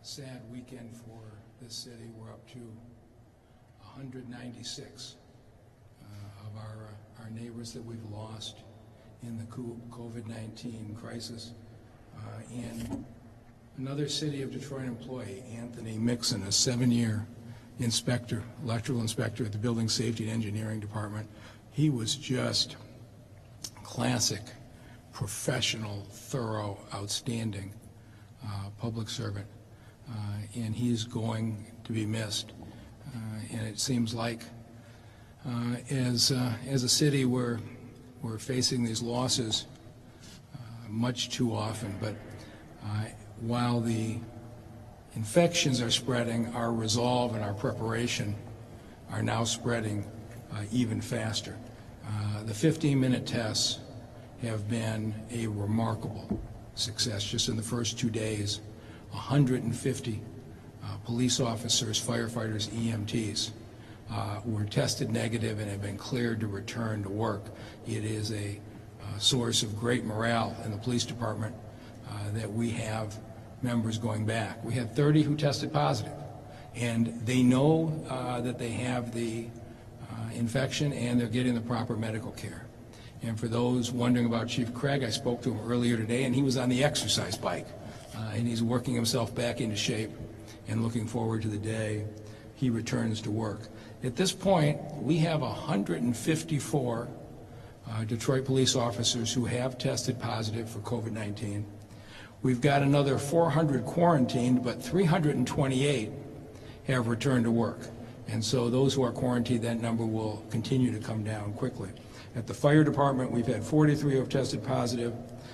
sad weekend for this city. We're up to 196 of our neighbors that we've lost in the COVID-19 crisis. And another City of Detroit employee, Anthony Mixon, a 7-year inspector, electrical inspector at the Building Safety and Engineering Department. He was just classic, professional, thorough, outstanding public servant. And he's going to be missed. And it seems like as a city we're facing these losses much too often. But while the infections are spreading, our resolve and our preparation are now spreading even faster. The 15-minute tests have been a remarkable success. Just in the first 2 days, 150 police officers, firefighters, EMTs were tested negative and have been cleared to return to work. It is a source of great morale in the police department that we have members going back. We had 30 who tested positive, and they know that they have the infection and they're getting the proper medical care. And for those wondering about Chief Craig, I spoke to him earlier today, and he was on the exercise bike, and he's working himself back into shape and looking forward to the day he returns to work. At this point, we have 154 Detroit police officers who have tested positive for COVID-19. We've got another 400 quarantined, but 328 have returned to work. And so those who are quarantined, that number will continue to come down quickly. At the fire department, we've had 43 who have tested positive,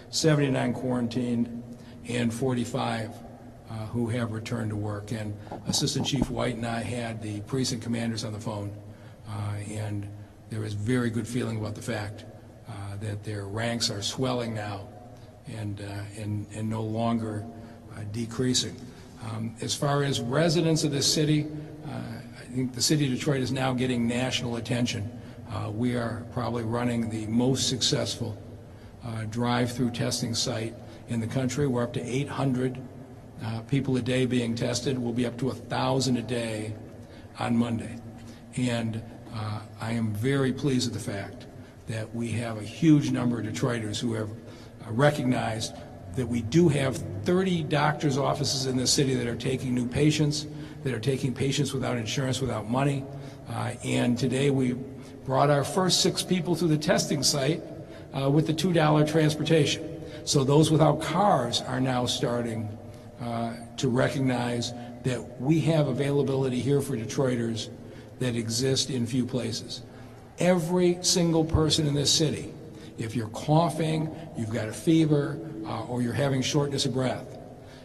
79 quarantined, and 45 who have returned to work. And Assistant Chief White and I had the precinct commanders on the phone, and there is very good feeling about the fact that their ranks are swelling now and no longer decreasing. As far as residents of this city, I think the city of Detroit is now getting national attention. We are probably running the most successful drive-through testing site in the country. We're up to 800 people a day being tested. We'll be up to 1,000 a day on Monday. And I am very pleased with the fact that we have a huge number of Detroiters who have recognized that we do have 30 doctors' offices in this city that are taking new patients, that are taking patients without insurance, without money. And today we brought our first 6 people through the testing site with the $2 transportation. So those without cars are now starting to recognize that we have availability here for Detroiters that exist in few places. Every single person in this city, if you're coughing, you've got a fever, or you're having shortness of breath,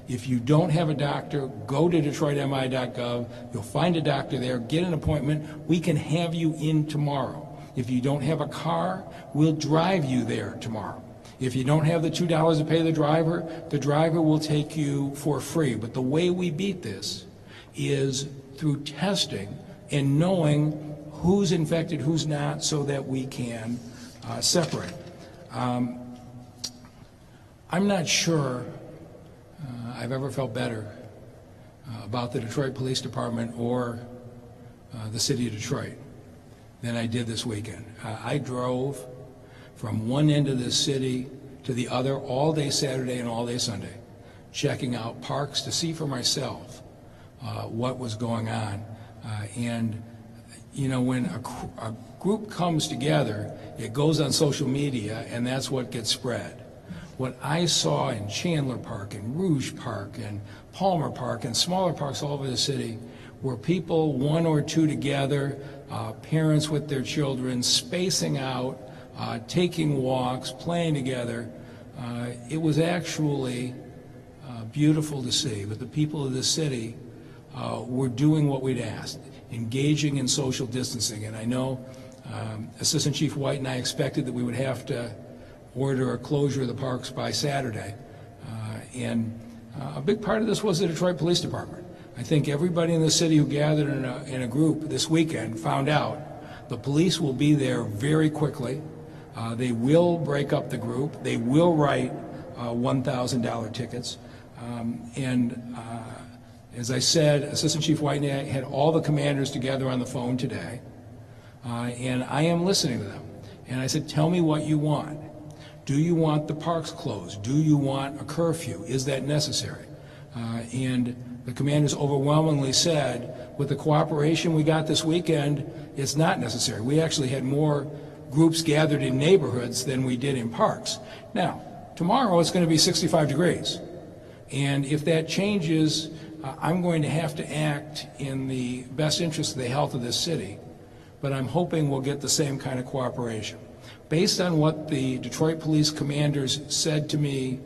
if you don't have a doctor, go to DetroitMI.gov. You'll find a doctor there. Get an appointment. We can have you in tomorrow. If you don't have a car, we'll drive you there tomorrow. If you don't have the $2 to pay the driver will take you for free. But the way we beat this is through testing and knowing who's infected, who's not, so that we can separate. I'm not sure I've ever felt better about the Detroit Police Department or the city of Detroit than I did this weekend. I drove from one end of this city to the other all day Saturday and all day Sunday, checking out parks to see for myself what was going on. And you know, when a group comes together, it goes on social media, and that's what gets spread. What I saw in Chandler Park and Rouge Park and Palmer Park and smaller parks all over the city were people, 1 or 2 together, parents with their children, spacing out, taking walks, playing together. It was actually beautiful to see. But the people of the city were doing what we'd asked, engaging in social distancing. And I know Assistant Chief White and I expected that we would have to order a closure of the parks by Saturday. And a big part of this was the Detroit Police Department. I think everybody in the city who gathered in a group this weekend found out the police will be there very quickly. They will break up the group. They will write $1,000 tickets. And As I said, Assistant Chief White and I had all the commanders together on the phone today, and I am listening to them. And I said, tell me what you want. Do you want the parks closed? Do you want a curfew? Is that necessary? And the commanders overwhelmingly said, with the cooperation we got this weekend, it's not necessary. We actually had more groups gathered in neighborhoods than we did in parks. Now, tomorrow it's going to be 65 degrees. And if that changes, I'm going to have to act in the best interest of the health of this city. But I'm hoping we'll get the same kind of cooperation. Based on what the Detroit Police commanders said to me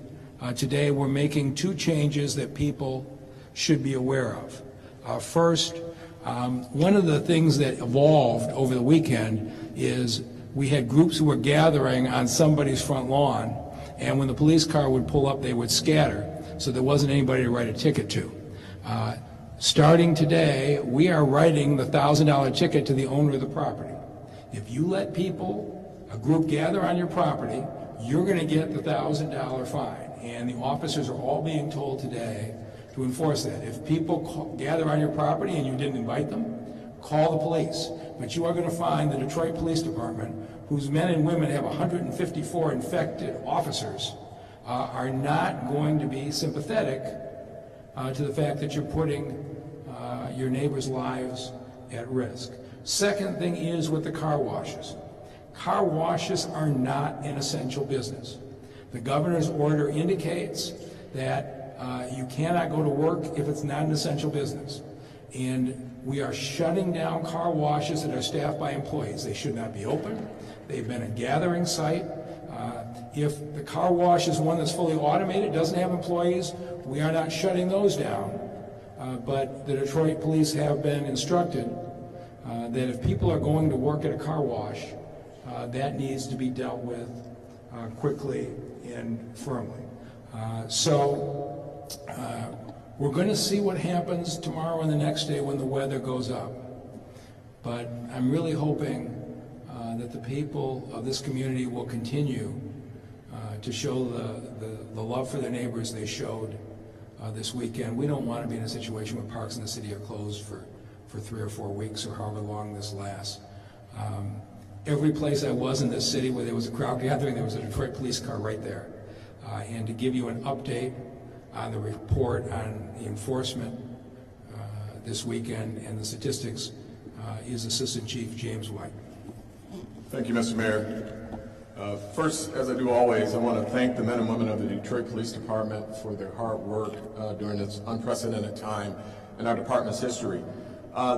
today, we're making two changes that people should be aware of. First, one of the things that evolved over the weekend is we had groups who were gathering on somebody's front lawn, and when the police car would pull up, they would scatter, so there wasn't anybody to write a ticket to. Starting today, we are writing the $1,000 ticket to the owner of the property. If you let a group gather on your property, you're going to get the $1,000 fine. And the officers are all being told today to enforce that. If people gather on your property and you didn't invite them, call the police. But you are going to find the Detroit Police Department, whose men and women have 154 infected officers, are not going to be sympathetic to the fact that you're putting your neighbors' lives at risk. Second thing is with the car washes. Car washes are not an essential business. The governor's order indicates that you cannot go to work if it's not an essential business. And we are shutting down car washes that are staffed by employees. They should not be open. They've been a gathering site. If the car wash is one that's fully automated, doesn't have employees, we are not shutting those down. But the Detroit police have been instructed that if people are going to work at a car wash, that needs to be dealt with quickly and firmly. So we're going to see what happens tomorrow and the next day when the weather goes up. But I'm really hoping that the people of this community will continue to show the love for their neighbors they showed this weekend. We don't want to be in a situation where parks in the city are closed for 3 or 4 weeks or however long this lasts. Every place I was in this city where there was a crowd gathering, there was a Detroit police car right there. And to give you an update on the report on the enforcement this weekend and the statistics is Assistant Chief James White. Thank you, Mr. Mayor. First, as I do always, I want to thank the men and women of the Detroit Police Department for their hard work during this unprecedented time in our department's history.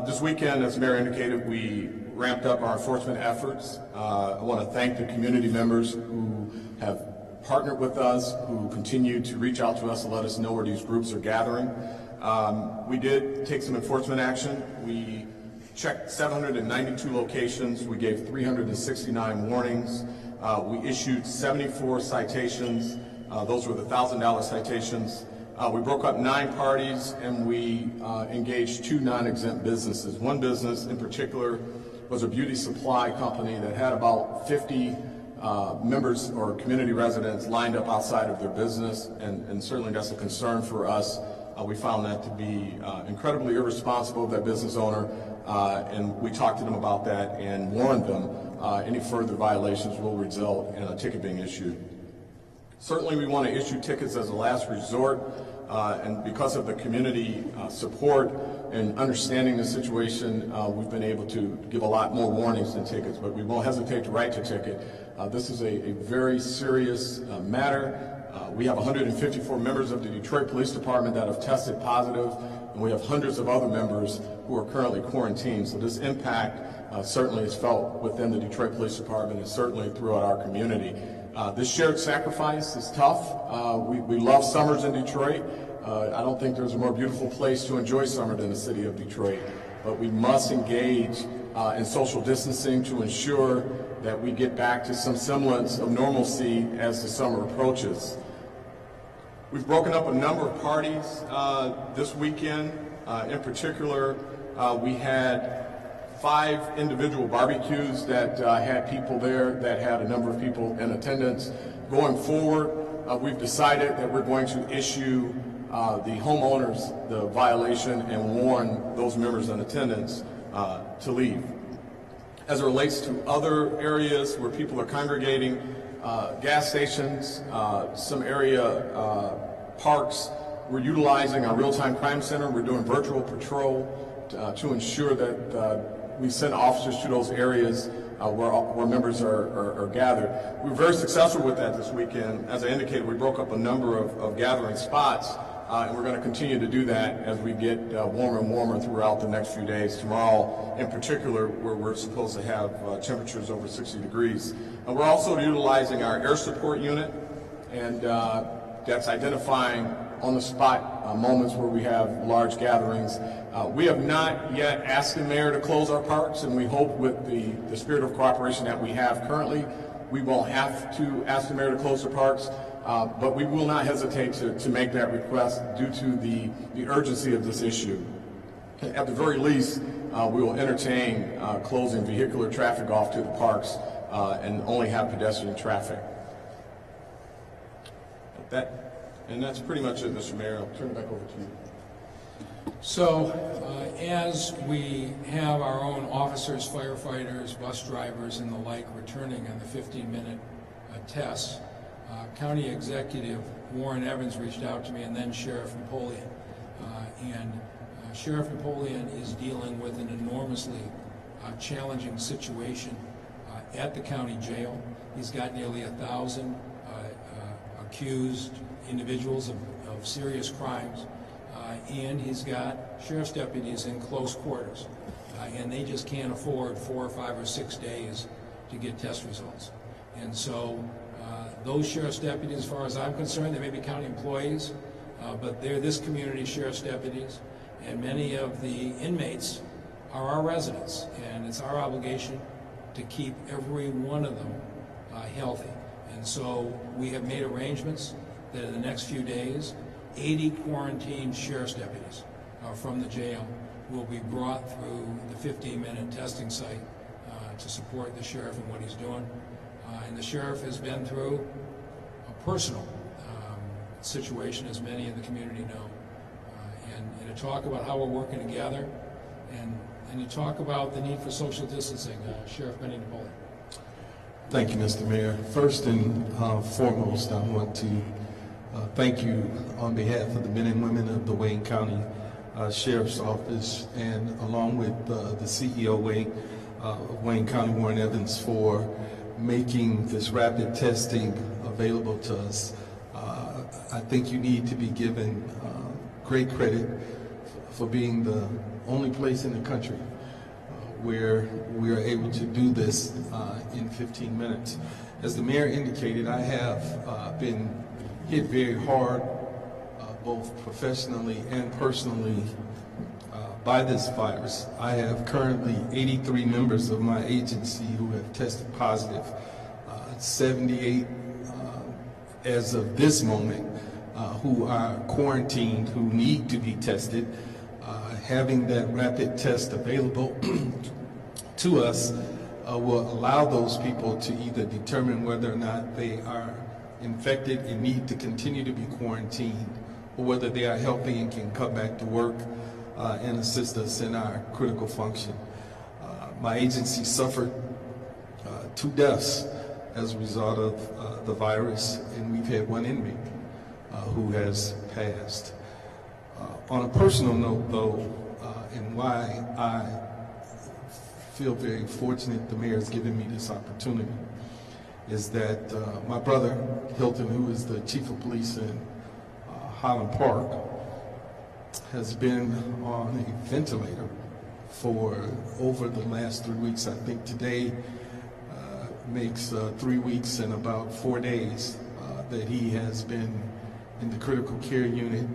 This weekend, as the Mayor indicated, we ramped up our enforcement efforts. I want to thank the community members who have partnered with us, who continue to reach out to us and let us know where these groups are gathering. We did take some enforcement action. We checked 792 locations. We gave 369 warnings. We issued 74 citations. Those were the $1,000 citations. We broke up 9 parties, and we engaged 2 non-exempt businesses. One business in particular was a beauty supply company that had about 50 members or community residents lined up outside of their business, and certainly that's a concern for us. We found that to be incredibly irresponsible of that business owner, and we talked to them about that and warned them any further violations will result in a ticket being issued. Certainly we want to issue tickets as a last resort, and because of the community support and understanding the situation, we've been able to give a lot more warnings than tickets, but we won't hesitate to write the ticket. This is a very serious matter. We have 154 members of the Detroit Police Department that have tested positive, and we have hundreds of other members who are currently quarantined. So this impact certainly is felt within the Detroit Police Department and certainly throughout our community. This shared sacrifice is tough. We love summers in Detroit. I don't think there's a more beautiful place to enjoy summer than the city of Detroit, but we must engage in social distancing to ensure that we get back to some semblance of normalcy as the summer approaches. We've broken up a number of parties this weekend. In particular, we had 5 individual barbecues that had people there that had a number of people in attendance. Going forward, we've decided that we're going to issue the homeowners the violation and warn those members in attendance to leave. As it relates to other areas where people are congregating, gas stations, some area parks, we're utilizing our real-time crime center. We're doing virtual patrol to ensure that we send officers to those areas where members are gathered. We were very successful with that this weekend. As I indicated, we broke up a number of gathering spots, and we're going to continue to do that as we get warmer and warmer throughout the next few days. Tomorrow, in particular, where we're supposed to have temperatures over 60 degrees. And we're also utilizing our air support unit, and that's identifying on-the-spot moments where we have large gatherings. We have not yet asked the mayor to close our parks, and we hope with the spirit of cooperation that we have currently, we won't have to ask the mayor to close the parks, but we will not hesitate to make that request due to the urgency of this issue. At the very least, we will entertain closing vehicular traffic off to the parks and only have pedestrian traffic. And that's pretty much it, Mr. Mayor. I'll turn it back over to you. So, as we have our own officers, firefighters, bus drivers, and the like returning on the 15-minute tests, County Executive Warren Evans reached out to me, and then Sheriff Napoleon. Sheriff Napoleon is dealing with an enormously challenging situation at the county jail. He's got nearly 1,000 accused individuals of serious crimes, and he's got sheriff's deputies in close quarters, and they just can't afford 4 or 5 or 6 days to get test results. And so those sheriff's deputies, as far as I'm concerned, they may be county employees, but they're this community's sheriff's deputies, and many of the inmates are our residents, and it's our obligation to keep every one of them healthy. And so we have made arrangements that in the next few days, 80 quarantined sheriff's deputies from the jail will be brought through the 15-minute testing site to support the sheriff in what he's doing. And the sheriff has been through a personal situation, as many in the community know. And to talk about how we're working together and to talk about the need for social distancing, Sheriff Benny Napoleon. Thank you, Mr. Mayor. First and foremost, I want to thank you on behalf of the men and women of the Wayne County Sheriff's Office, and along with the CEO of Wayne County, Warren Evans, for making this rapid testing available to us. I think you need to be given great credit for being the only place in the country where we are able to do this in 15 minutes. As the mayor indicated, I have been hit very hard, both professionally and personally, by this virus. I have currently 83 members of my agency who have tested positive, 78 as of this moment who are quarantined, who need to be tested. Having that rapid test available to us will allow those people to either determine whether or not they are infected and need to continue to be quarantined, or whether they are healthy and can come back to work and assist us in our critical function. My agency suffered 2 deaths as a result of the virus, and we've had 1 inmate who has passed. On a personal note, though, and why I feel very fortunate the mayor has given me this opportunity, is that my brother, Hilton, who is the chief of police in Highland Park, has been on a ventilator for over the last 3 weeks. I think today makes 3 weeks and about 4 days that he has been in the critical care unit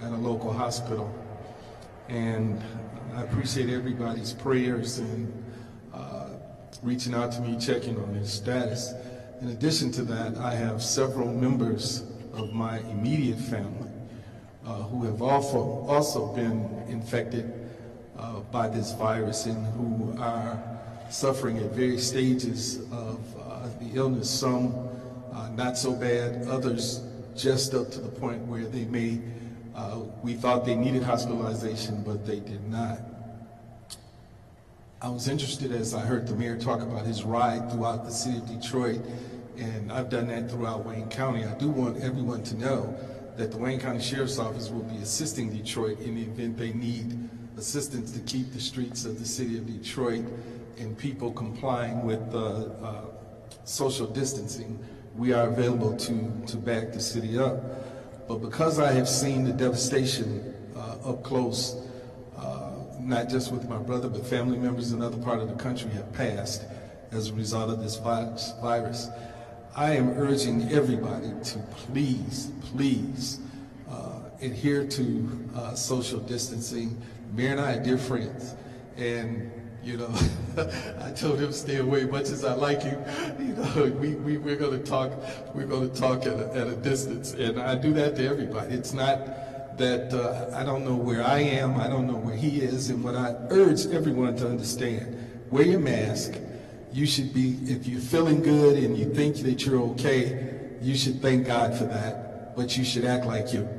at a local hospital. And I appreciate everybody's prayers and reaching out to me, checking on his status. In addition to that, I have several members of my immediate family who have also been infected by this virus and who are suffering at various stages of the illness, some not so bad, others just up to the point where they may We thought they needed hospitalization, but they did not. I was interested as I heard the mayor talk about his ride throughout the city of Detroit, and I've done that throughout Wayne County. I do want everyone to know that the Wayne County Sheriff's Office will be assisting Detroit in the event they need assistance to keep the streets of the city of Detroit and people complying with social distancing. We are available to back the city up. But because I have seen the devastation up close, not just with my brother, but family members in other part of the country have passed as a result of this virus, I am urging everybody to please adhere to social distancing. Mayor and I are dear friends, and you know, I told him stay away. Much as I like him, you know, we're going to talk. We're going to talk at a distance, and I do that to everybody. It's not that I don't know where I am. I don't know where he is, and what I urge everyone to understand: wear your mask. You should be, if you're feeling good and you think that you're okay, you should thank God for that. But you should act like you're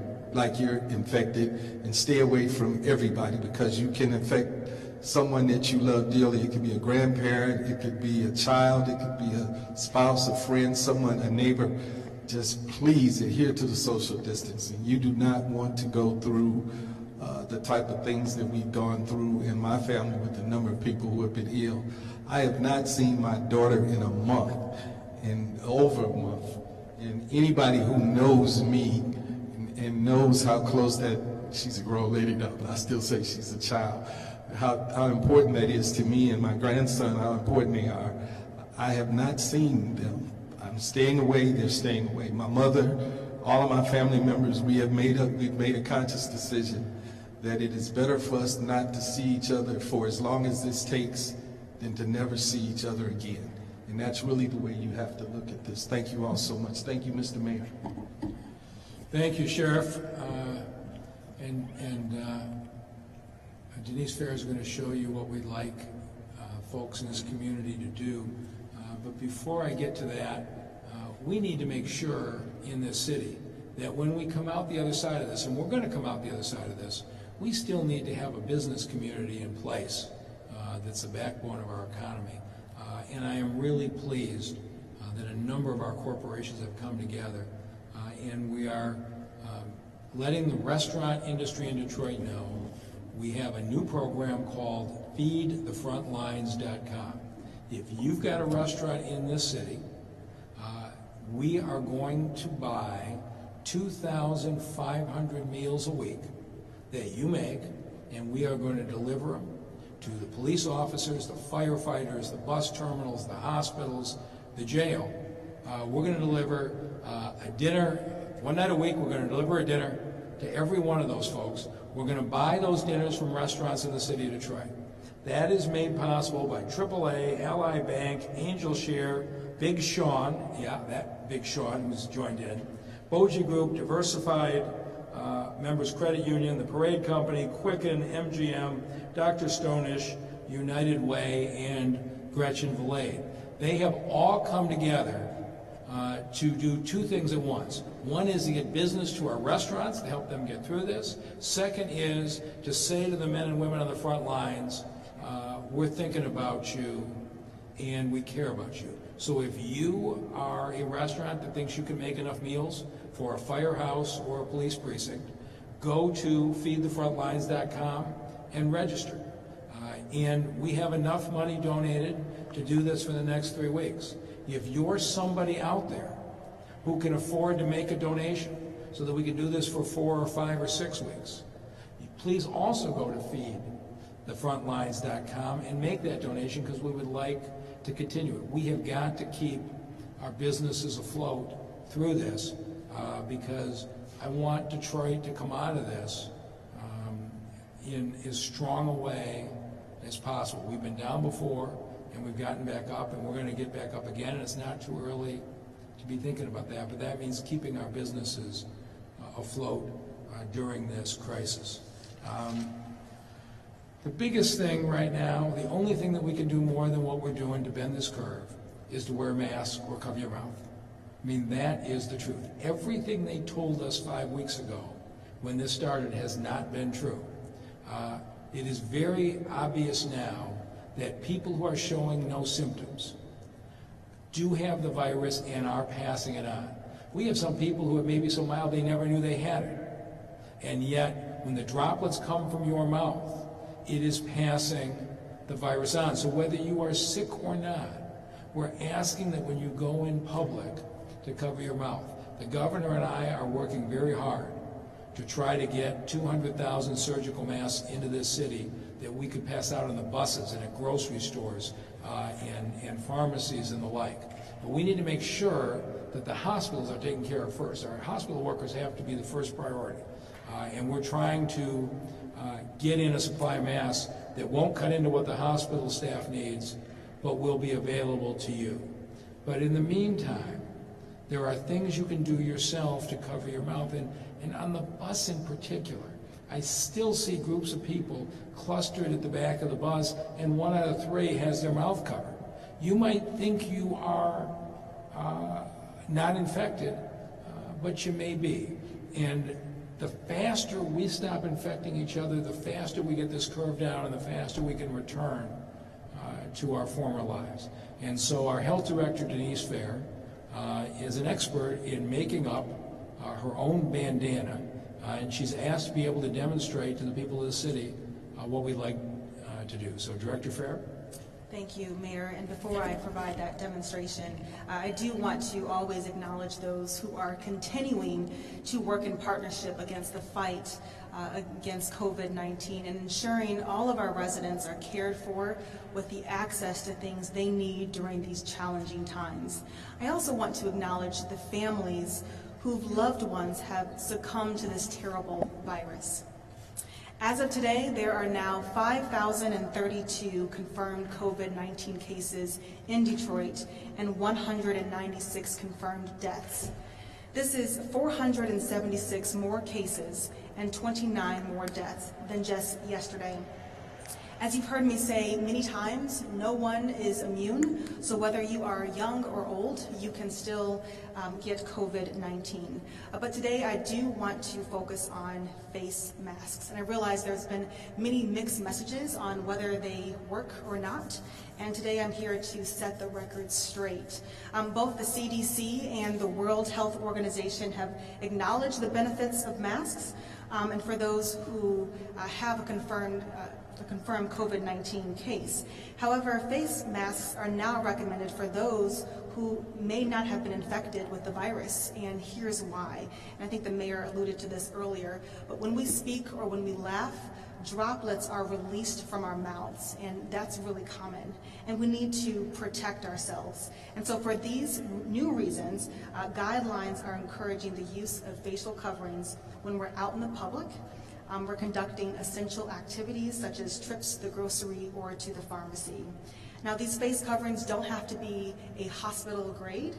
infected and stay away from everybody, because you can infect someone that you love dearly. It could be a grandparent, it could be a child, it could be a spouse, a friend, someone, a neighbor. Just please adhere to the social distancing. You do not want to go through the type of things that we've gone through in my family with the number of people who have been ill. I have not seen my daughter in a month, in over a month. And anybody who knows me and knows how close that, she's a grown lady now, but I still say she's a child, how important that is to me and my grandson, how important they are. I have not seen them. I'm staying away, they're staying away. My mother, all of my family members, we've made a conscious decision that it is better for us not to see each other for as long as this takes than to never see each other again. And that's really the way you have to look at this. Thank you all so much. Thank you, Mr. Mayor. Thank you, Sheriff. Denise Fair is going to show you what we'd like folks in this community to do. But before I get to that, we need to make sure in this city that when we come out the other side of this, and we're going to come out the other side of this, we still need to have a business community in place that's the backbone of our economy. And I am really pleased that a number of our corporations have come together, and we are letting the restaurant industry in Detroit know we have a new program called feedthefrontlines.com. If you've got a restaurant in this city, we are going to buy 2,500 meals a week that you make, and we are going to deliver them to the police officers, the firefighters, the bus terminals, the hospitals, the jail. We're going to deliver a dinner, one night a week, we're going to deliver a dinner to every one of those folks. We're going to buy those dinners from restaurants in the city of Detroit. That is made possible by AAA, Ally Bank, Angel Share, Big Sean, yeah, that Big Sean who's joined in, Boji Group, Diversified, Members Credit Union, the Parade Company, Quicken, MGM, Dr. Stonish, United Way, and Gretchen Valade. They have all come together to do two things at once. One is to get business to our restaurants to help them get through this. Second is to say to the men and women on the front lines, we're thinking about you and we care about you. So if you are a restaurant that thinks you can make enough meals for a firehouse or a police precinct, go to feedthefrontlines.com and register. And we have enough money donated to do this for the next 3 weeks. If you're somebody out there who can afford to make a donation so that we can do this for 4 or 5 or 6 weeks, please also go to feedthefrontlines.com and make that donation, because we would like to continue it. We have got to keep our businesses afloat through this because I want Detroit to come out of this in as strong a way as possible. We've been down before and we've gotten back up, and we're going to get back up again, and it's not too early to be thinking about that, but that means keeping our businesses afloat during this crisis. The biggest thing right now, the only thing that we can do more than what we're doing to bend this curve, is to wear masks or cover your mouth. I mean, that is the truth. Everything they told us 5 weeks ago when this started has not been true. It is very obvious now that people who are showing no symptoms do have the virus and are passing it on. We have some people who are maybe so mild they never knew they had it. And yet, when the droplets come from your mouth, it is passing the virus on. So whether you are sick or not, we're asking that when you go in public to cover your mouth. The governor and I are working very hard to try to get 200,000 surgical masks into this city that we could pass out on the buses and at grocery stores and pharmacies and the like. But we need to make sure that the hospitals are taken care of first. Our hospital workers have to be the first priority. And we're trying to get in a supply of masks that won't cut into what the hospital staff needs, but will be available to you. But in the meantime, there are things you can do yourself to cover your mouth. And on the bus in particular, I still see groups of people clustered at the back of the bus, and 1 out of 3 has their mouth covered. You might think you are not infected, but you may be. And the faster we stop infecting each other, the faster we get this curve down, and the faster we can return to our former lives. And so our health director, Denise Fair, is an expert in making up her own bandana, and she's asked to be able to demonstrate to the people of the city what we'd like to do. So, Director Fair. Thank you, Mayor. And before I provide that demonstration, I do want to always acknowledge those who are continuing to work in partnership against the fight against COVID-19 and ensuring all of our residents are cared for with the access to things they need during these challenging times. I also want to acknowledge the families whose loved ones have succumbed to this terrible virus. As of today, there are now 5,032 confirmed COVID-19 cases in Detroit and 196 confirmed deaths. This is 476 more cases and 29 more deaths than just yesterday. As you've heard me say many times, no one is immune, so whether you are young or old, you can still get COVID-19. But today I do want to focus on face masks. And I realize there's been many mixed messages on whether they work or not. And today I'm here to set the record straight. Both the CDC and the World Health Organization have acknowledged the benefits of masks. And for those who have a confirmed COVID-19 case. However, face masks are now recommended for those who may not have been infected with the virus, and here's why. And I think the mayor alluded to this earlier, but when we speak or when we laugh, droplets are released from our mouths, and that's really common. And we need to protect ourselves. And so for these new reasons, guidelines are encouraging the use of facial coverings when we're out in the public. We're conducting essential activities such as trips to the grocery or to the pharmacy. Now, these face coverings don't have to be a hospital grade,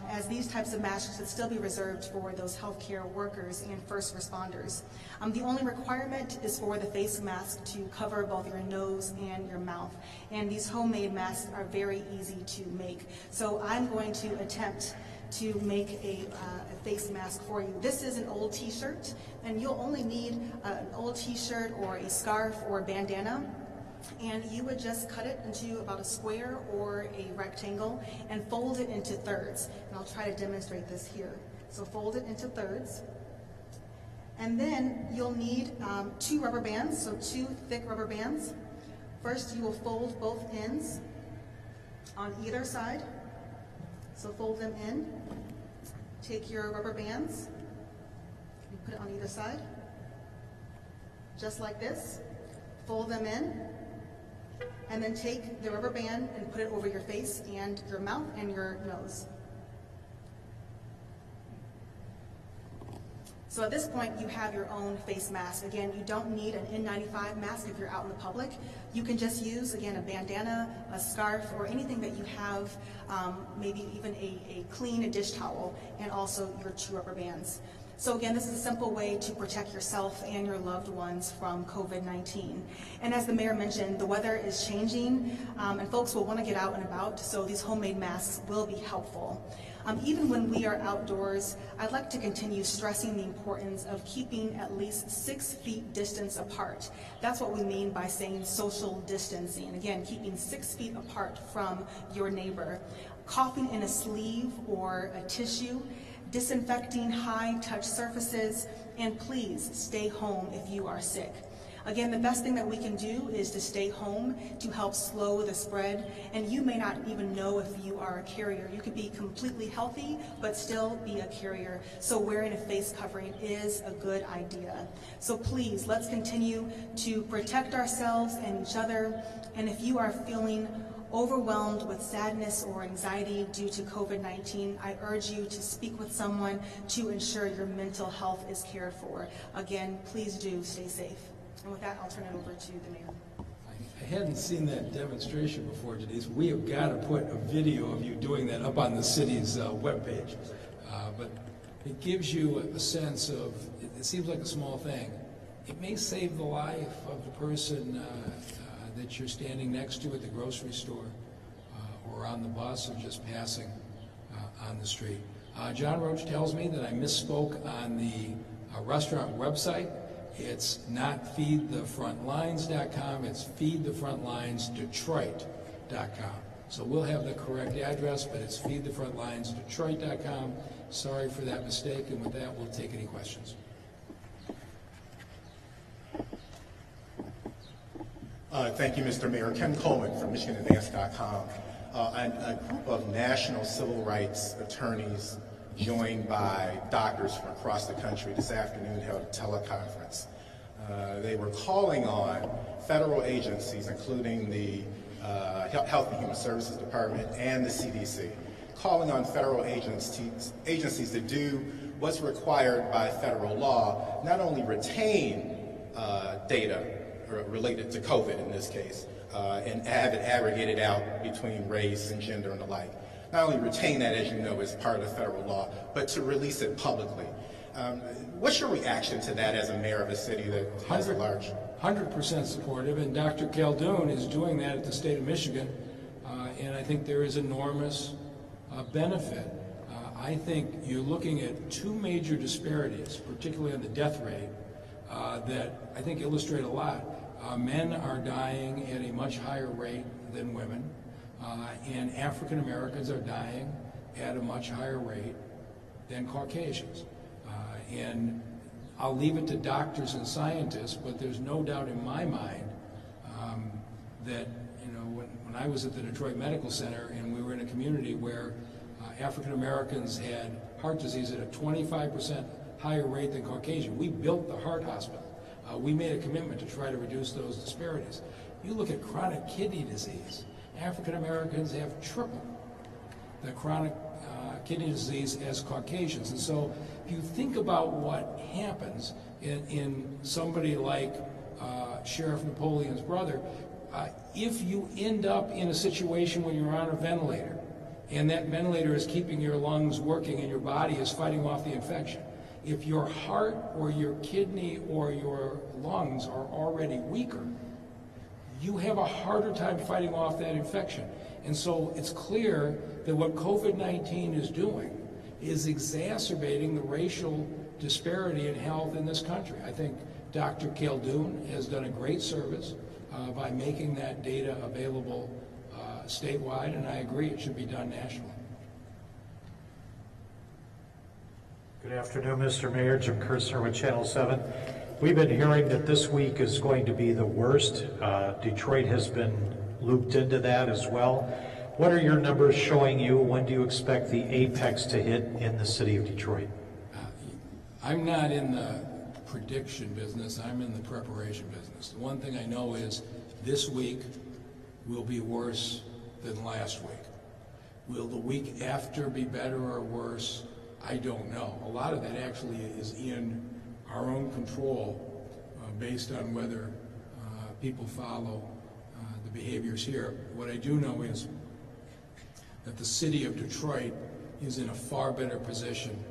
as these types of masks should still be reserved for those healthcare workers and first responders. The only requirement is for the face mask to cover both your nose and your mouth. And these homemade masks are very easy to make. So I'm going to attempt to make a face mask for you. This is an old t-shirt, and you'll only need an old t-shirt or a scarf or a bandana, and you would just cut it into about a square or a rectangle and fold it into thirds. And I'll try to demonstrate this here. So fold it into thirds. And then you'll need 2 rubber bands, so 2 thick rubber bands. First, you will fold both ends on either side. So fold them in, take your rubber bands, and put it on either side, just like this. Fold them in, and then take the rubber band and put it over your face and your mouth and your nose. So at this point, you have your own face mask. Again, you don't need an N95 mask if you're out in the public. You can just use, again, a bandana, a scarf, or anything that you have, maybe even a clean dish towel, and also your 2 rubber bands. So again, this is a simple way to protect yourself and your loved ones from COVID-19. And as the mayor mentioned, the weather is changing, and folks will want to get out and about, so these homemade masks will be helpful. Even when we are outdoors, I'd like to continue stressing the importance of keeping at least 6 feet distance apart. That's what we mean by saying social distancing. Again, keeping 6 feet apart from your neighbor. Coughing in a sleeve or a tissue, disinfecting high-touch surfaces, and please stay home if you are sick. Again, the best thing that we can do is to stay home to help slow the spread, and you may not even know if you are a carrier. You could be completely healthy, but still be a carrier. So wearing a face covering is a good idea. So please, let's continue to protect ourselves and each other, and if you are feeling overwhelmed with sadness or anxiety due to COVID-19, I urge you to speak with someone to ensure your mental health is cared for. Again, please do stay safe. And with that, I'll turn it over to the mayor. I hadn't seen that demonstration before, Denise. We have got to put a video of you doing that up on the city's webpage. But it gives you a sense of, it seems like a small thing. It may save the life of the person that you're standing next to at the grocery store or on the bus or just passing on the street. John Roach tells me that I misspoke on the restaurant website. It's not feedthefrontlines.com, it's feedthefrontlinesdetroit.com. So we'll have the correct address, but it's feedthefrontlinesdetroit.com. Sorry for that mistake, and with that, we'll take any questions. Thank you, Mr. Mayor. Ken Coleman from MichiganAdvance.com. A group of national civil rights attorneys joined by doctors from across the country this afternoon held a teleconference. They were calling on federal agencies, including the Health and Human Services Department and the CDC, calling on federal agencies to do what's required by federal law, not only retain data related to COVID in this case, and have it aggregated out between race and gender and the like. Not only retain that, as you know, as part of federal law, but to release it publicly. What's your reaction to that as a mayor of a city that has a large... 100% supportive, and Dr. Khaldun is doing that at the state of Michigan, and I think there is enormous benefit. I think you're looking at 2 major disparities, particularly on the death rate, that I think illustrate a lot. Men are dying at a much higher rate than women, and African Americans are dying at a much higher rate than Caucasians. And I'll leave it to doctors and scientists, but there's no doubt in my mind that, you know, when I was at the Detroit Medical Center and we were in a community where African Americans had heart disease at a 25% higher rate than Caucasian, we built the heart hospital. We made a commitment to try to reduce those disparities. You look at chronic kidney disease, African Americans have triple the chronic kidney disease as Caucasians. And so if you think about what happens in somebody like Sheriff Napoleon's brother, if you end up in a situation where you're on a ventilator and that ventilator is keeping your lungs working and your body is fighting off the infection, if your heart or your kidney or your lungs are already weaker, you have a harder time fighting off that infection. And so it's clear that what COVID-19 is doing is exacerbating the racial disparity in health in this country. I think Dr. Khaldun has done a great service by making that data available statewide, and I agree it should be done nationally. Good afternoon, Mr. Mayor. Jim Kirchner with Channel 7. We've been hearing that this week is going to be the worst. Detroit has been looped into that as well. What are your numbers showing you? When do you expect the apex to hit in the city of Detroit? I'm not in the prediction business. I'm in the preparation business. The one thing I know is this week will be worse than last week. Will the week after be better or worse? I don't know. A lot of that actually is in our own control based on whether people follow the behaviors here. What I do know is that the city of Detroit is in a far better position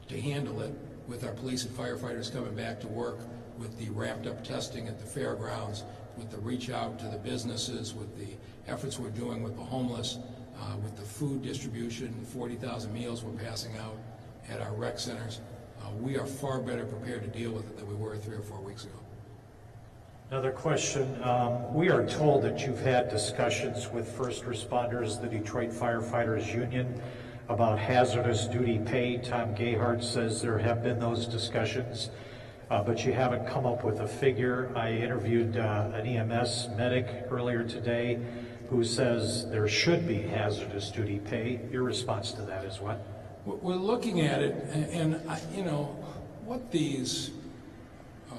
to handle it with our police and firefighters coming back to work, with the ramped up testing at the fairgrounds, with the reach out to the businesses, with the efforts we're doing with the homeless, with the food distribution, 40,000 meals we're passing out at our rec centers, we are far better prepared to deal with it than we were 3 or 4 weeks ago. Another question. We are told that you've had discussions with first responders, the Detroit Firefighters Union, about hazardous duty pay. Tom Gayhart says there have been those discussions, but you haven't come up with a figure. I interviewed an EMS medic earlier today who says there should be hazardous duty pay. Your response to that is what? We're looking at it, and you know, what these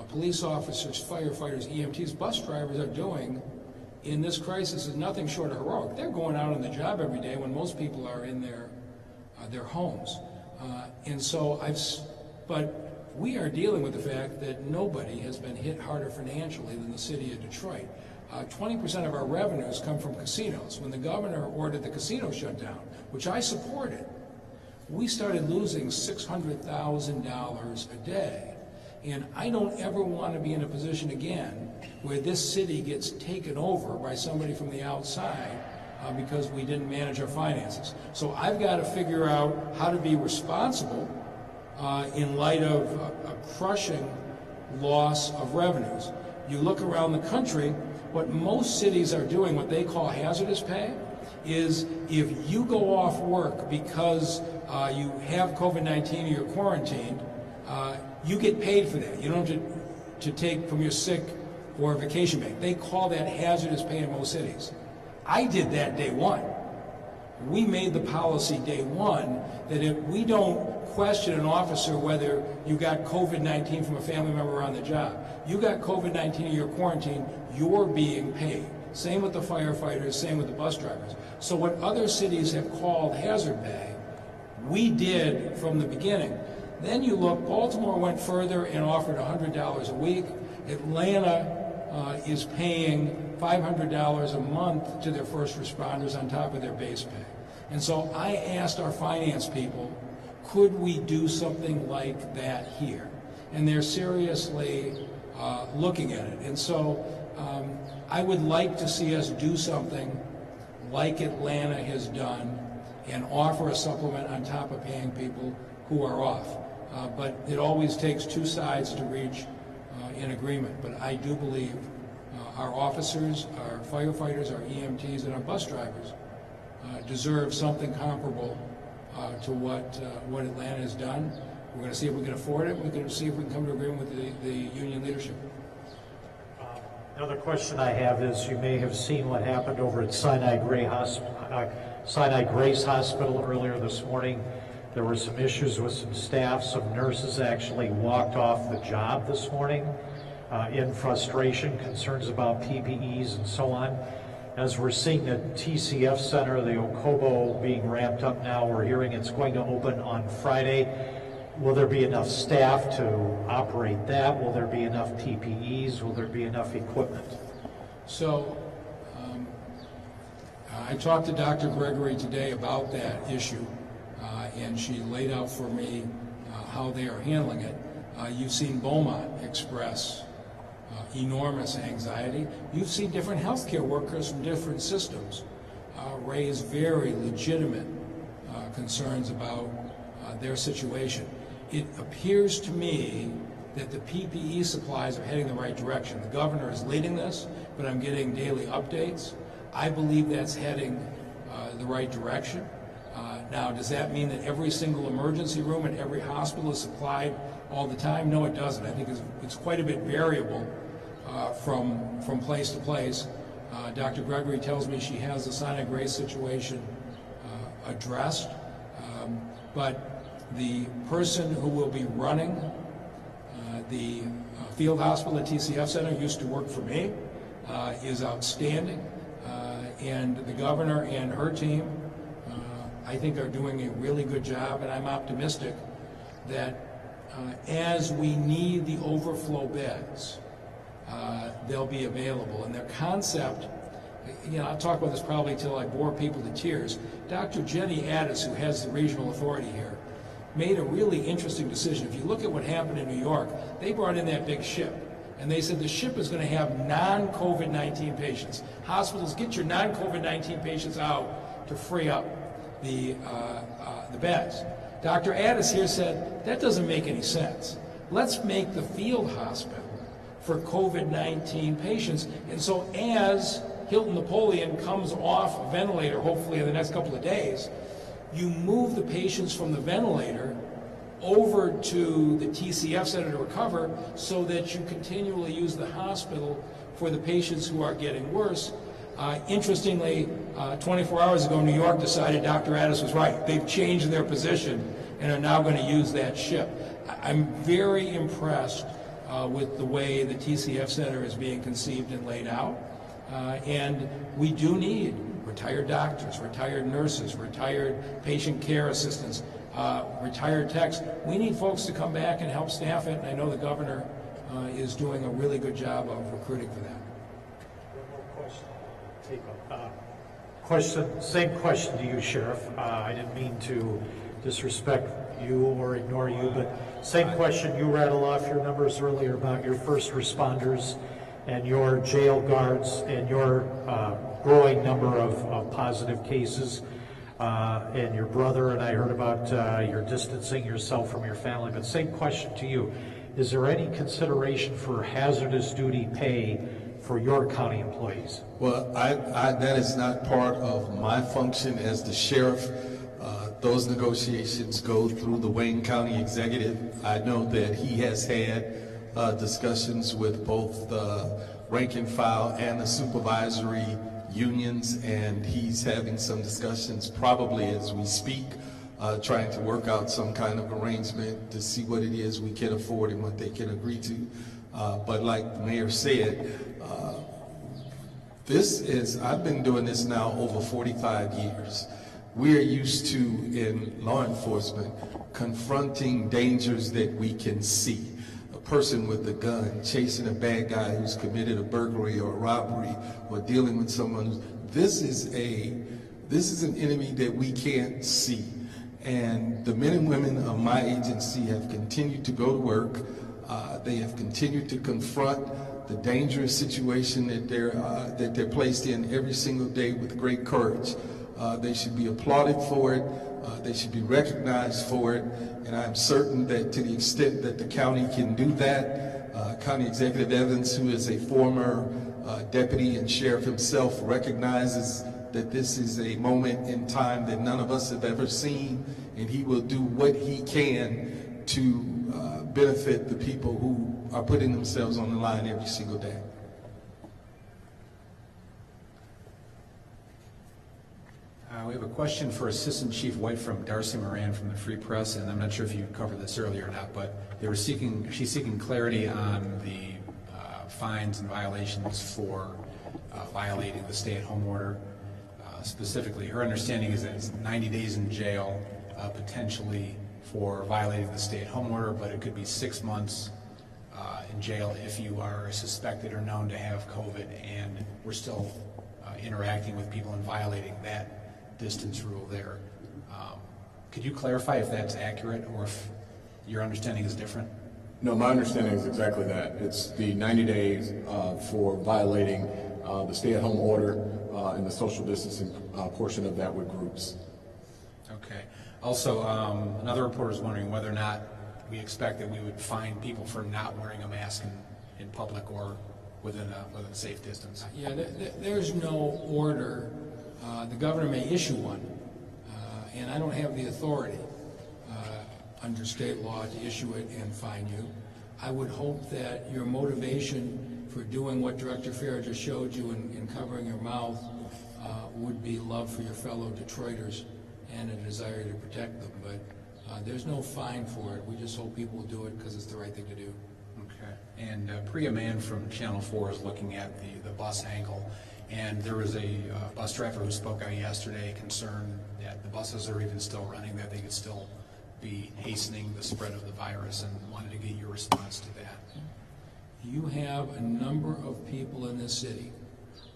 police officers, firefighters, EMTs, bus drivers are doing in this crisis is nothing short of heroic. They're going out on the job every day when most people are in their homes. And so but we are dealing with the fact that nobody has been hit harder financially than the city of Detroit. 20% of our revenues come from casinos. When the governor ordered the casino shut down, which I supported, we started losing $600,000 a day. And I don't ever want to be in a position again where this city gets taken over by somebody from the outside because we didn't manage our finances. So I've got to figure out how to be responsible in light of a crushing loss of revenues. You look around the country, what most cities are doing, what they call hazardous pay, is if you go off work because you have COVID-19 or you're quarantined, you get paid for that. You don't have to take from your sick or vacation bank. They call that hazardous pay in most cities. I did that day one. We made the policy day one that if we don't question an officer whether you got COVID-19 from a family member on the job, you got COVID-19 or you're quarantined, you're being paid. Same with the firefighters, same with the bus drivers. So what other cities have called hazard pay, we did from the beginning. Then you look, Baltimore went further and offered $100 a week. Atlanta is paying $500 a month to their first responders on top of their base pay. And so I asked our finance people, could we do something like that here? And they're seriously looking at it. And so I would like to see us do something like Atlanta has done and offer a supplement on top of paying people who are off. But it always takes two sides to reach an agreement. But I do believe our officers, our firefighters, our EMTs, and our bus drivers deserve something comparable to what Atlanta has done. We're going to see if we can afford it. We're going to see if we can come to agreement with the union leadership. Another question I have is, you may have seen what happened over at Sinai Grace Hospital earlier this morning. There were some issues with some staff. Some nurses actually walked off the job this morning in frustration, concerns about PPEs and so on. As we're seeing the TCF Center, the Okobo, being ramped up now, we're hearing it's going to open on Friday. Will there be enough staff to operate that? Will there be enough PPEs? Will there be enough equipment? So I talked to Dr. Gregory today about that issue, and she laid out for me how they are handling it. You've seen Beaumont express enormous anxiety. You've seen different healthcare workers from different systems raise very legitimate concerns about their situation. It appears to me that the PPE supplies are heading the right direction. The governor is leading this, but I'm getting daily updates. I believe that's heading the right direction. Now, does that mean that every single emergency room and every hospital is supplied all the time? No, it doesn't. I think it's quite a bit variable from place to place. Dr. Gregory tells me she has the Sinai Grace situation addressed, but the person who will be running the field hospital at TCF Center used to work for me, is outstanding, and the governor and her team, I think, are doing a really good job, and I'm optimistic that as we need the overflow beds, they'll be available. And their concept, I'll talk about this probably till I bore people to tears. Dr. Jenny Addis, who has the regional authority here, made a really interesting decision. If you look at what happened in New York, they brought in that big ship, and they said the ship is going to have non-COVID-19 patients. Hospitals, get your non-COVID-19 patients out to free up the beds. Dr. Addis here said, that doesn't make any sense. Let's make the field hospital for COVID-19 patients. And so as Hilton Napoleon comes off a ventilator, hopefully in the next couple of days, you move the patients from the ventilator over to the TCF Center to recover so that you continually use the hospital for the patients who are getting worse. Interestingly, 24 hours ago, New York decided Dr. Addis was right. They've changed their position and are now going to use that ship. I'm very impressed with the way the TCF Center is being conceived and laid out. And we do need retired doctors, retired nurses, retired patient care assistants, retired techs. We need folks to come back and help staff it, and I know the governor is doing a really good job of recruiting for that. Same question to you, Sheriff. I didn't mean to disrespect you or ignore you, but same question. You rattled off your numbers earlier about your first responders and your jail guards and your growing number of positive cases, and your brother, and I heard about your distancing yourself from your family, but same question to you. Is there any consideration for hazardous duty pay for your county employees? Well, that is not part of my function as the sheriff. Those negotiations go through the Wayne County Executive. I know that he has had discussions with both the rank and file and the supervisory unions, and he's having some discussions probably as we speak, trying to work out some kind of arrangement to see what it is we can afford and what they can agree to. But like the mayor said, I've been doing this now over 45 years. We are used to, in law enforcement, confronting dangers that we can see. A person with a gun chasing a bad guy who's committed a burglary or a robbery, or dealing with someone. This is an enemy that we can't see. And the men and women of my agency have continued to go to work. They have continued to confront the dangerous situation that they're placed in every single day with great courage. They should be applauded for it. They should be recognized for it. And I'm certain that to the extent that the county can do that, County Executive Evans, who is a former deputy and sheriff himself, recognizes that this is a moment in time that none of us have ever seen, and he will do what he can to benefit the people who are putting themselves on the line every single day. We have a question for Assistant Chief White from Darcy Moran from the Free Press, and I'm not sure if you covered this earlier or not, but she's seeking clarity on the fines and violations for violating the stay-at-home order. Specifically, her understanding is that it's 90 days in jail, potentially for violating the stay-at-home order, but it could be 6 months in jail if you are suspected or known to have COVID, and we're still interacting with people and violating that distance rule there. Could you clarify if that's accurate or if your understanding is different? No, my understanding is exactly that. It's the 90 days for violating the stay-at-home order and the social distancing portion of that with groups. Okay. Also, another reporter is wondering whether or not we expect that we would fine people for not wearing a mask in public or within a safe distance. Yeah, there's no order. The governor may issue one, and I don't have the authority under state law to issue it and fine you. I would hope that your motivation for doing what Director Farrar just showed you in covering your mouth would be love for your fellow Detroiters and a desire to protect them. But there's no fine for it. We just hope people will do it because it's the right thing to do. Okay. And Priya Mann from Channel 4 is looking at the bus angle. And there was a bus driver who spoke out yesterday concerned that the buses are even still running, that they could still be hastening the spread of the virus, and wanted to get your response to that. You have a number of people in this city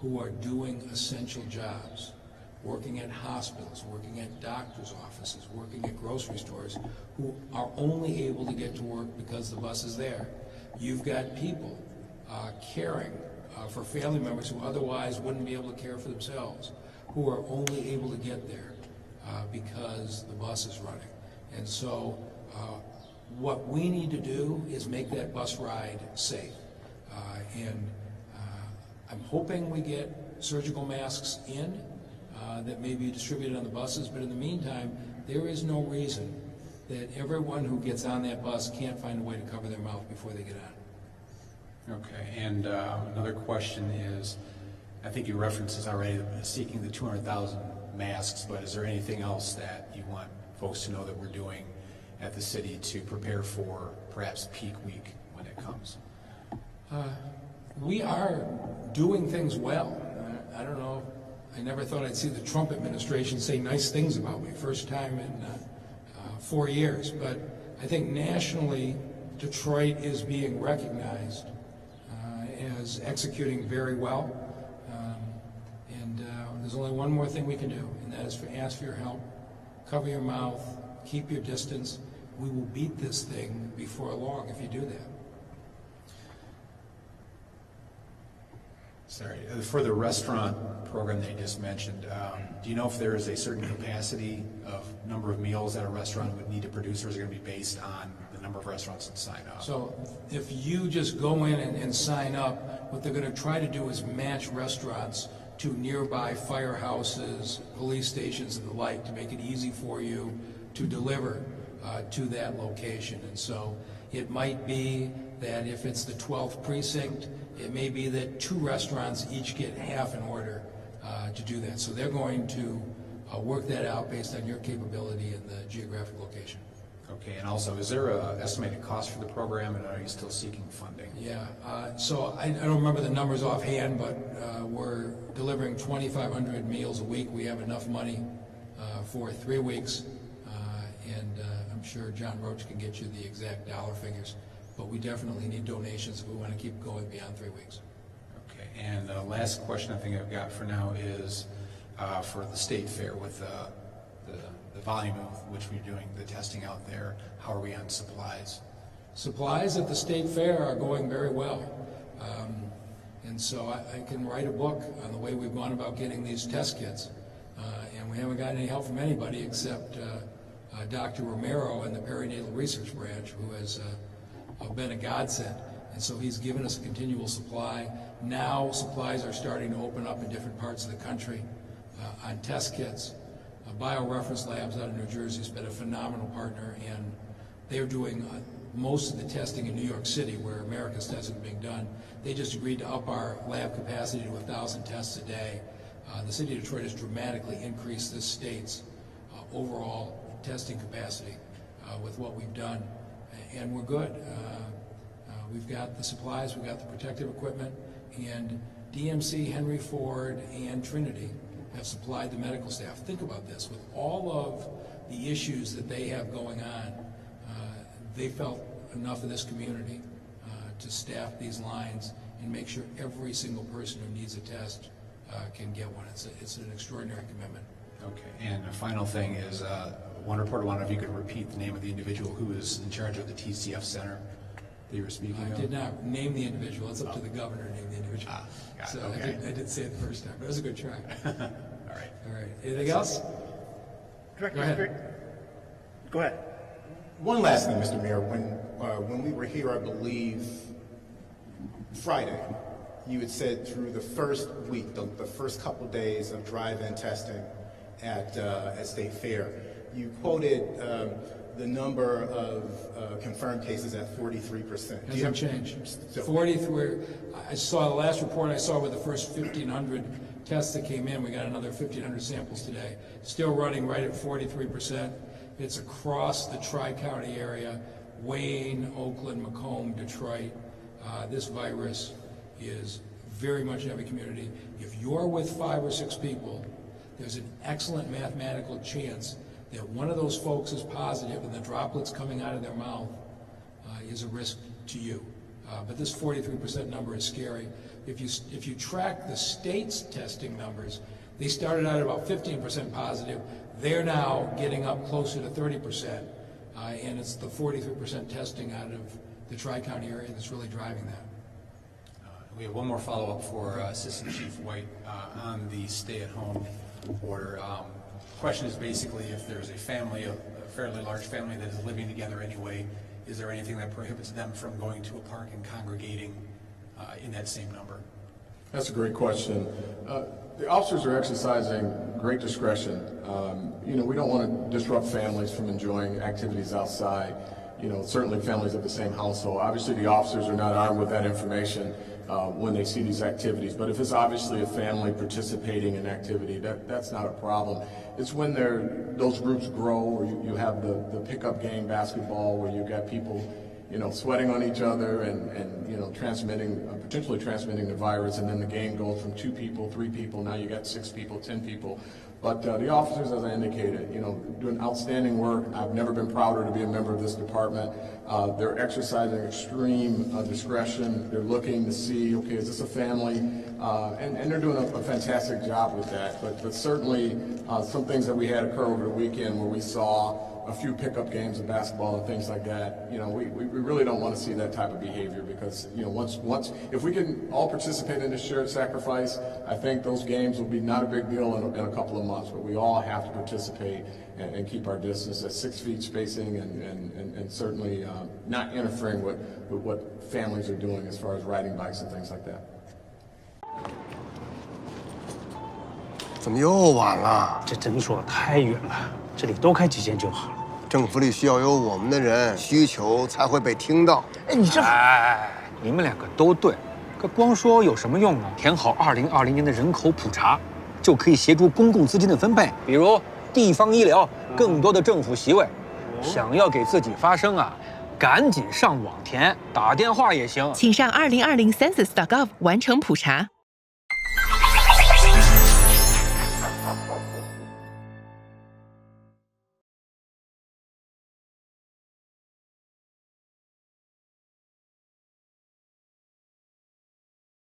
who are doing essential jobs. working at hospitals, working at doctors' offices, working at grocery stores, who are only able to get to work because the bus is there. You've got people caring for family members who otherwise wouldn't be able to care for themselves, who are only able to get there because the bus is running. And so what we need to do is make that bus ride safe. I'm hoping we get surgical masks in that may be distributed on the buses, but in the meantime, there is no reason that everyone who gets on that bus can't find a way to cover their mouth before they get on. Okay, and another question is, I think you referenced this already, seeking the 200,000 masks, but is there anything else that you want folks to know that we're doing at the city to prepare for perhaps peak week when it comes? We are doing things well. I don't know, I never thought I'd see the Trump administration say nice things about me, first time in 4 years, but I think nationally Detroit is being recognized as executing very well, and there's only one more thing we can do, and that is to ask for your help, cover your mouth, keep your distance. We will beat this thing before long if you do that. Sorry, for the restaurant program that you just mentioned, do you know if there is a certain capacity of number of meals that a restaurant would need to produce, or is it going to be based on the number of restaurants that sign up? So if you just go in and sign up, what they're going to try to do is match restaurants to nearby firehouses, police stations, and the like to make it easy for you to deliver to that location. And so it might be that if it's the 12th precinct, it may be that 2 restaurants each get half an order to do that. So they're going to work that out based on your capability and the geographic location. Okay, and also, is there an estimated cost for the program, and are you still seeking funding? Yeah, so I don't remember the numbers offhand, but we're delivering 2,500 meals a week. We have enough money for 3 weeks, and I'm sure John Roach can get you the exact dollar figures, but we definitely need donations if we want to keep going beyond 3 weeks. Okay, and the last question I think I've got for now is for the state fair with the volume of which we're doing the testing out there. How are we on supplies? Supplies at the state fair are going very well. And so I can write a book on the way we've gone about getting these test kits. And we haven't gotten any help from anybody except Dr. Romero in the perinatal research branch, who has been a godsend. And so he's given us a continual supply. Now supplies are starting to open up in different parts of the country on test kits. BioReference Labs out of New Jersey has been a phenomenal partner, and they're doing most of the testing in New York City, where America's testing is being done. They just agreed to up our lab capacity to 1,000 tests a day. The city of Detroit has dramatically increased this state's overall testing capacity with what we've done, and we're good. We've got the supplies, we've got the protective equipment, and DMC, Henry Ford, and Trinity have supplied the medical staff. Think about this, with all of the issues that they have going on, they felt enough of this community to staff these lines and make sure every single person who needs a test can get one. It's an extraordinary commitment. Okay, and the final thing is, one reporter wanted if you could repeat the name of the individual who is in charge of the TCF Center that you were speaking of. I did not name the individual. It's up to the governor to name the individual. Got it, So okay. I did say it the first time, but it was a good try. All right. All right. Anything else? Director, Go ahead. Go ahead. One last thing, Mr. Mayor. When we were here, I believe, Friday, you had said through the first week, the first couple days of drive-in testing at State Fair, you quoted the number of confirmed cases at 43%. Hasn't changed. So- 43. I saw the last report I saw with the first 1,500 tests that came in. We got another 1,500 samples today. Still running right at 43%. It's across the Tri-County area, Wayne, Oakland, Macomb, Detroit. This virus is very much in every community. If you're with 5 or 6 people, there's an excellent mathematical chance that one of those folks is positive and the droplets coming out of their mouth is a risk to you. But this 43% number is scary. If you track the state's testing numbers, They started out at about 15% positive. They're now getting up closer to 30%, and it's the 43% testing out of the Tri-County area that's really driving that. We have one more follow-up for Assistant Chief White on the stay-at-home order. Question is basically if there's a family, a fairly large family that is living together anyway, is there anything that prohibits them from going to a park and congregating in that same number? That's a great question. The officers are exercising great discretion. We don't want to disrupt families from enjoying activities outside. Certainly families of the same household. Obviously, the officers are not armed with that information when they see these activities. But if it's obviously a family participating in activity, that's not a problem. It's when those groups grow, or you have the pickup game basketball where you've got people, sweating on each other and potentially transmitting the virus, and then the game goes from 2 people, 3 people, now you got 6 people, 10 people. But the officers, as I indicated, doing outstanding work. I've never been prouder to be a member of this department. They're exercising extreme discretion. They're looking to see, okay, is this a family? And they're doing a fantastic job with that. But certainly some things that we had occur over the weekend where we saw a few pickup games of basketball and things like that, we really don't want to see that type of behavior, because once if we can all participate in this shared sacrifice, I think those games will be not a big deal in a couple of months. But we all have to participate and keep our distance at 6 feet spacing, and certainly not interfering with what families are doing as far as riding bikes and things like that. 怎么又晚了？这诊所太远了，这里多开几间就好了。政府里需要有我们的人，需求才会被听到。哎，你这……哎，你们两个都对，可光说有什么用呢？填好2020年的人口普查，就可以协助公共资金的分配，比如地方医疗、更多的政府席位。想要给自己发声啊，赶紧上网填，打电话也行。请上2020census.gov 完成普查。